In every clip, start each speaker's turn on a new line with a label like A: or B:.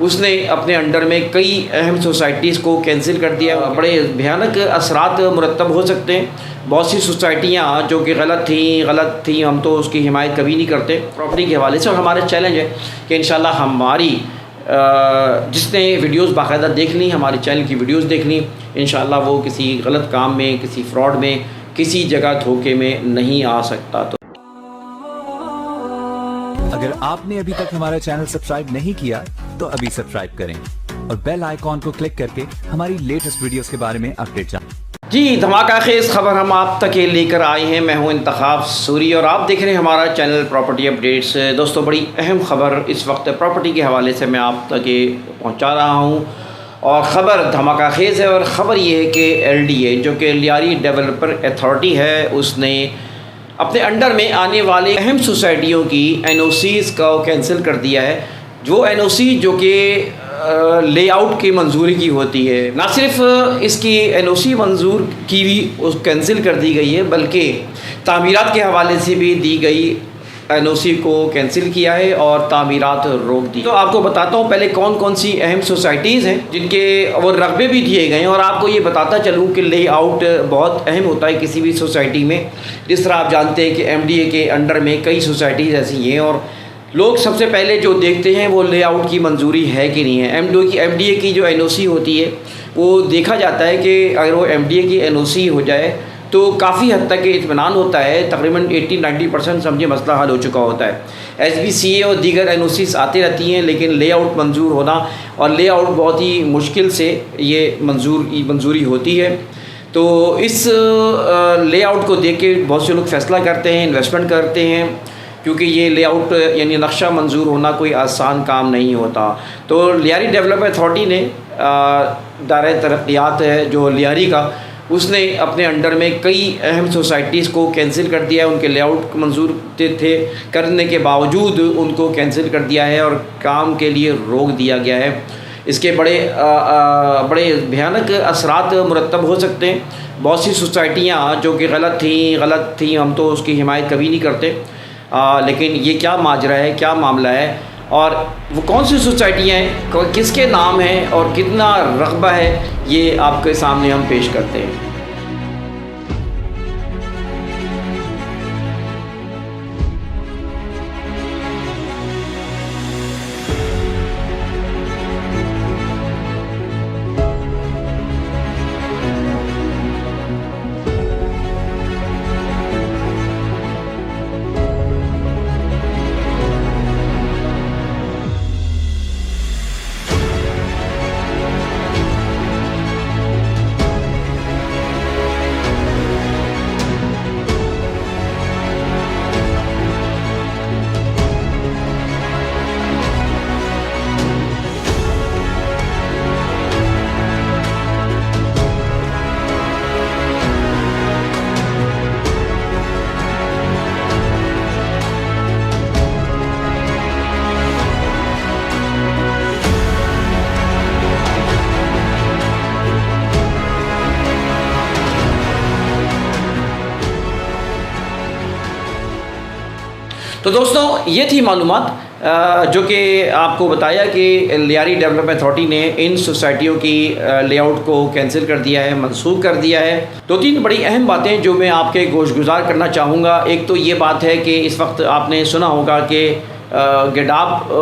A: اس نے اپنے انڈر میں کئی اہم سوسائٹیز کو کینسل کر دیا. بڑے بھیانک اثرات مرتب ہو سکتے ہیں. بہت سی سوسائٹیاں جو کہ غلط تھیں, ہم تو اس کی حمایت کبھی نہیں کرتے پراپرٹی کے حوالے سے. اور ہمارا چیلنج ہے کہ انشاءاللہ ہماری جس نے ویڈیوز باقاعدہ دیکھ لیں, ہمارے چینل کی ویڈیوز دیکھ لیں, انشاءاللہ وہ کسی غلط کام میں, کسی فراڈ میں, کسی جگہ دھوکے میں نہیں آ سکتا. تو
B: اگر آپ نے ابھی تک ہمارا چینل سبسکرائب نہیں کیا تو ابھی سبسکرائب کریں اور بیل آئیکن کو کلک کر کے ہماری لیٹسٹ ویڈیوز کے بارے میں اپڈیٹ جانیں.
A: جی, دھماکہ خیز خبر ہم آپ تک لے کر آئے ہیں. میں ہوں انتخاب سوری اور آپ دیکھ رہے ہیں ہمارا چینل پراپرٹی اپڈیٹس. دوستو, بڑی اہم خبر اس وقت پراپرٹی کے حوالے سے میں آپ تک پہنچا رہا ہوں اور خبر دھماکہ خیز ہے. اور خبر یہ ہے کہ LDA جو کہ لیاری ڈیولپر اتھارٹی ہے, اس نے اپنے انڈر میں آنے والے اہم سوسائٹیوں کی NOCs کو کینسل کر دیا ہے. جو NOC جو کہ لے آؤٹ کی منظوری کی ہوتی ہے, نہ صرف اس کی NOC منظور کی بھی کینسل کر دی گئی ہے بلکہ تعمیرات کے حوالے سے بھی دی گئی NOC کو کینسل کیا ہے اور تعمیرات روک دی. تو آپ کو بتاتا ہوں پہلے کون کون سی اہم سوسائٹیز ہیں جن کے وہ رقبے بھی دیے گئے ہیں, اور آپ کو یہ بتاتا چلوں کہ لے آؤٹ بہت اہم ہوتا ہے کسی بھی سوسائٹی میں. جس طرح آپ جانتے ہیں کہ MDA کے انڈر میں کئی سوسائٹیز ایسی ہیں اور لوگ سب سے پہلے جو دیکھتے ہیں وہ لے آؤٹ کی منظوری ہے کہ نہیں ہے. MDA کی جو NOC ہوتی ہے وہ دیکھا جاتا ہے کہ اگر وہ MDA کی NOC ہو جائے تو کافی حد تک اطمینان ہوتا ہے. تقریباً 80-90% سمجھے مسئلہ حل ہو چکا ہوتا ہے. SBCA اور دیگر NOCs آتی رہتی ہیں, لیکن لے آؤٹ منظور ہونا, اور لے آؤٹ بہت ہی مشکل سے یہ منظوری ہوتی ہے. تو اس لے آؤٹ کو دیکھ کے بہت سے لوگ فیصلہ کرتے ہیں, انویسٹمنٹ کرتے ہیں, کیونکہ یہ لے آؤٹ یعنی نقشہ منظور ہونا کوئی آسان کام نہیں ہوتا. تو لیاری ڈیولپر اتھارٹی نے دائرہ ترقیات ہے جو لیاری کا, اس نے اپنے انڈر میں کئی اہم سوسائٹیز کو کینسل کر دیا ہے. ان کے لے آؤٹ منظور تھے, کرنے کے باوجود ان کو کینسل کر دیا ہے اور کام کے لیے روک دیا گیا ہے. اس کے بڑے بھیانک اثرات مرتب ہو سکتے ہیں. بہت سی سوسائٹیاں جو کہ غلط تھیں, ہم تو اس کی حمایت کبھی نہیں کرتے, لیکن یہ کیا ماجرا ہے, کیا معاملہ ہے, اور وہ کون سی سوسائٹیاں ہیں, کس کے نام ہیں اور کتنا رقبہ ہے, یہ آپ کے سامنے ہم پیش کرتے ہیں. تو دوستوں, یہ تھی معلومات جو کہ آپ کو بتایا کہ لیاری ڈیولپمنٹ اتھارٹی نے ان سوسائٹیوں کی لے آؤٹ کو کینسل کر دیا ہے, منسوخ کر دیا ہے. 2-3 بڑی اہم باتیں جو میں آپ کے گوش گزار کرنا چاہوں گا. ایک تو یہ بات ہے کہ اس وقت آپ نے سنا ہوگا کہ گڈاب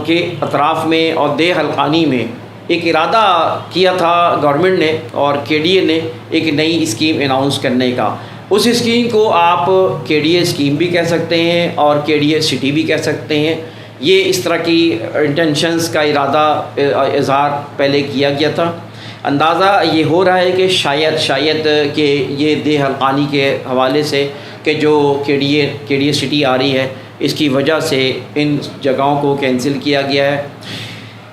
A: کے اطراف میں اور دہ حلقانی میں ایک ارادہ کیا تھا گورنمنٹ نے اور KDA نے ایک نئی اسکیم اناؤنس کرنے کا. اس اسکیم کو آپ KDA اسکیم بھی کہہ سکتے ہیں اور KDA سٹی بھی کہہ سکتے ہیں. یہ اس طرح کی انٹینشنز کا ارادہ اظہار پہلے کیا گیا تھا. اندازہ یہ ہو رہا ہے کہ شاید کہ یہ دہ حلقانی کے حوالے سے کہ جو KDA سٹی آ رہی ہے, اس کی وجہ سے ان جگہوں کو کینسل کیا گیا ہے.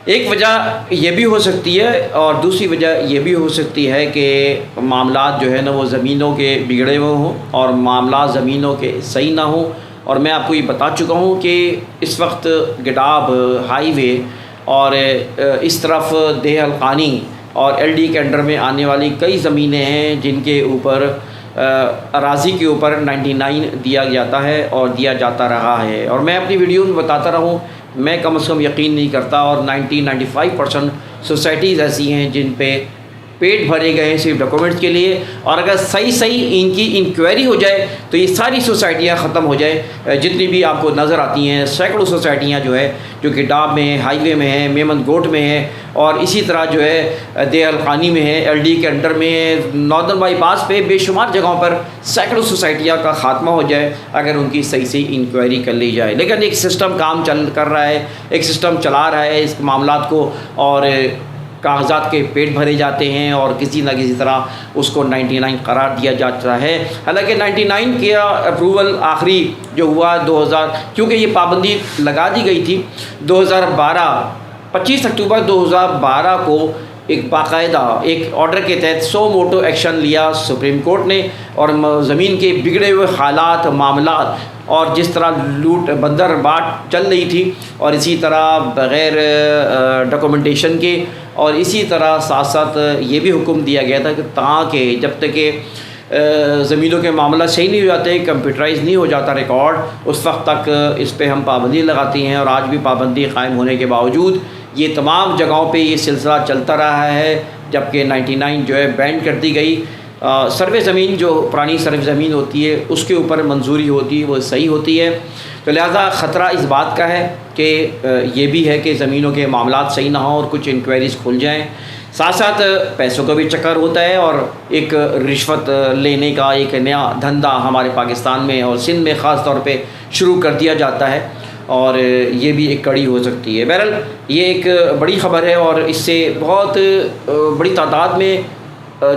A: ایک وجہ یہ بھی ہو سکتی ہے اور دوسری وجہ یہ بھی ہو سکتی ہے کہ معاملات جو ہے نا وہ زمینوں کے بگڑے ہوئے ہوں اور معاملات زمینوں کے صحیح نہ ہوں. اور میں آپ کو یہ بتا چکا ہوں کہ اس وقت گڈاب ہائی وے اور اس طرف دہ حلقانی اور LD کے انڈر میں آنے والی کئی زمینیں ہیں جن کے اوپر اراضی کے اوپر 99 دیا جاتا ہے اور دیا جاتا رہا ہے. اور میں اپنی ویڈیو میں بتاتا رہا ہوں میں کم از کم یقین نہیں کرتا، اور 90-95% سوسائٹیز ایسی ہیں جن پہ پیٹ بھرے گئے ہیں صرف ڈاکومنٹس کے لیے، اور اگر صحیح ان کی انکوائری ہو جائے تو یہ ساری سوسائٹیاں ختم ہو جائے جتنی بھی آپ کو نظر آتی ہیں۔ سینکڑوں سوسائٹیاں جو ہے جو کہ ڈاب میں ہیں، ہائی وے میں ہیں، میمن گوٹ میں ہیں، اور اسی طرح جو ہے دے القانی میں ہے، ایل ڈی کے انڈر میں ہے، ناردرن بائی پاس پہ بے شمار جگہوں پر سینکڑوں سوسائٹیاں کا خاتمہ ہو جائے اگر ان کی صحیح انکوائری کر لی جائے۔ لیکن ایک سسٹم کام کر رہا ہے، ایک سسٹم چلا رہا ہے اس معاملات کو، اور کاغذات کے پیٹ بھرے جاتے ہیں اور کسی نہ کسی طرح اس کو 99 قرار دیا جاتا ہے۔ حالانکہ 99 کا اپروول آخری جو ہوا 2000، کیونکہ یہ پابندی لگا دی گئی تھی 25 اکتوبر 2012 کو ایک باقاعدہ ایک آرڈر کے تحت 100 موٹو ایکشن لیا سپریم کورٹ نے، اور زمین کے بگڑے ہوئے حالات، معاملات، اور جس طرح لوٹ بندر بانٹ چل رہی تھی، اور اسی طرح بغیر ڈاکومنٹیشن کے، اور اسی طرح ساتھ ساتھ یہ بھی حکم دیا گیا تھا کہ تاکہ جب تک کہ زمینوں کے معاملہ صحیح نہیں ہو جاتے، کمپیوٹرائز نہیں ہو جاتا ریکارڈ، اس وقت تک اس پہ ہم پابندی لگاتی ہیں۔ اور آج بھی پابندی قائم ہونے کے باوجود یہ تمام جگہوں پہ یہ سلسلہ چلتا رہا ہے، جبکہ 99 جو ہے بین کر دی گئی۔ سروے زمین جو پرانی سروے زمین ہوتی ہے اس کے اوپر منظوری ہوتی ہے، وہ صحیح ہوتی ہے، تو لہٰذا خطرہ اس بات کا ہے کہ یہ بھی ہے کہ زمینوں کے معاملات صحیح نہ ہوں اور کچھ انکوائریز کھل جائیں۔ ساتھ ساتھ پیسوں کا بھی چکر ہوتا ہے، اور ایک رشوت لینے کا ایک نیا دھندا ہمارے پاکستان میں اور سندھ میں خاص طور پہ شروع کر دیا جاتا ہے، اور یہ بھی ایک کڑی ہو سکتی ہے۔ بہرحال یہ ایک بڑی خبر ہے، اور اس سے بہت بڑی تعداد میں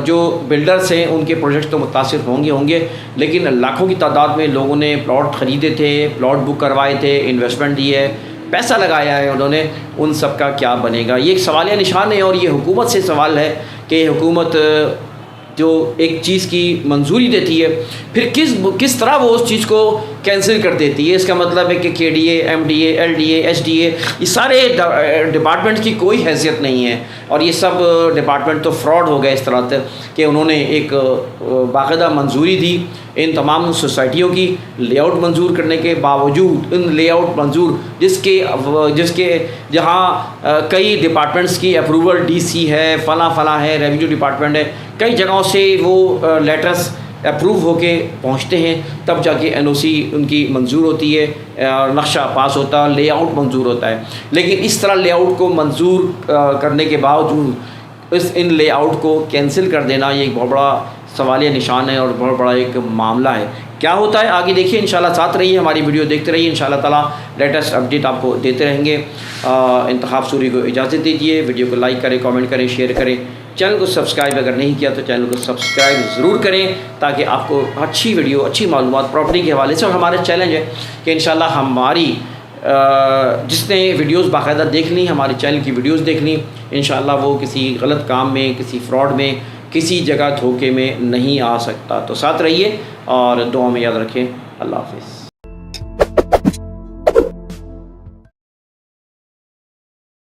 A: جو بلڈرز ہیں ان کے پروجیکٹ تو متاثر ہوں گے، لیکن لاکھوں کی تعداد میں لوگوں نے پلاٹ خریدے تھے، پلاٹ بک کروائے تھے، انویسٹمنٹ دی ہے، پیسہ لگایا ہے انہوں نے، ان سب کا کیا بنے گا؟ یہ ایک سوالیہ نشان ہے، اور یہ حکومت سے سوال ہے کہ حکومت جو ایک چیز کی منظوری دیتی ہے پھر کس طرح وہ اس چیز کو کینسل کر دیتی ہے۔ اس کا مطلب ہے کہ K D A, M D A, L D A, S D A, یہ سارے ڈپارٹمنٹ کی کوئی حیثیت نہیں ہے، اور یہ سب ڈپارٹمنٹ تو فراڈ ہو گئے اس طرح سے کہ انہوں نے ایک باقاعدہ منظوری دی ان تمام سوسائٹیوں کی لے آؤٹ منظور کرنے کے باوجود، ان لے آؤٹ منظور جس کے جہاں کئی ڈپارٹمنٹس کی اپروول، ڈی سی ہے، فلاں ہے، ریونیو ڈپارٹمنٹ ہے، کئی جگہوں سے وہ لیٹرس اپروو ہو کے پہنچتے ہیں، تب جا کے این او سی ان کی منظور ہوتی ہے، نقشہ پاس ہوتا ہے، لے آؤٹ منظور ہوتا ہے۔ لیکن اس طرح لے آؤٹ کو منظور کرنے کے باوجود ان لے آؤٹ کو کینسل کر دینا، یہ ایک بہت بڑا سوالیہ نشان ہے اور بہت بڑا ایک معاملہ ہے۔ کیا ہوتا ہے آگے دیکھیے، انشاءاللہ ساتھ رہیے، ہماری ویڈیو دیکھتے رہیے، انشاءاللہ تعالیٰ لیٹسٹ اپڈیٹ آپ کو دیتے رہیں گے۔ انتخاب سوری کو اجازت دیجیے، ویڈیو کو لائک کریں، کامنٹ کریں، شیئر کریں، چینل کو سبسکرائب اگر نہیں کیا تو چینل کو سبسکرائب ضرور کریں، تاکہ آپ کو اچھی ویڈیو، اچھی معلومات پراپرٹی کے حوالے سے، اور ہمارا چیلنج ہے کہ انشاءاللہ ہماری جس نے ویڈیوز باقاعدہ دیکھ لی، ہمارے چینل کی ویڈیوز دیکھ لی، انشاءاللہ وہ کسی غلط کام میں، کسی فراڈ میں، کسی جگہ دھوکے میں نہیں آ سکتا۔ تو ساتھ رہیے اور دعا میں یاد رکھیں۔ اللہ حافظ۔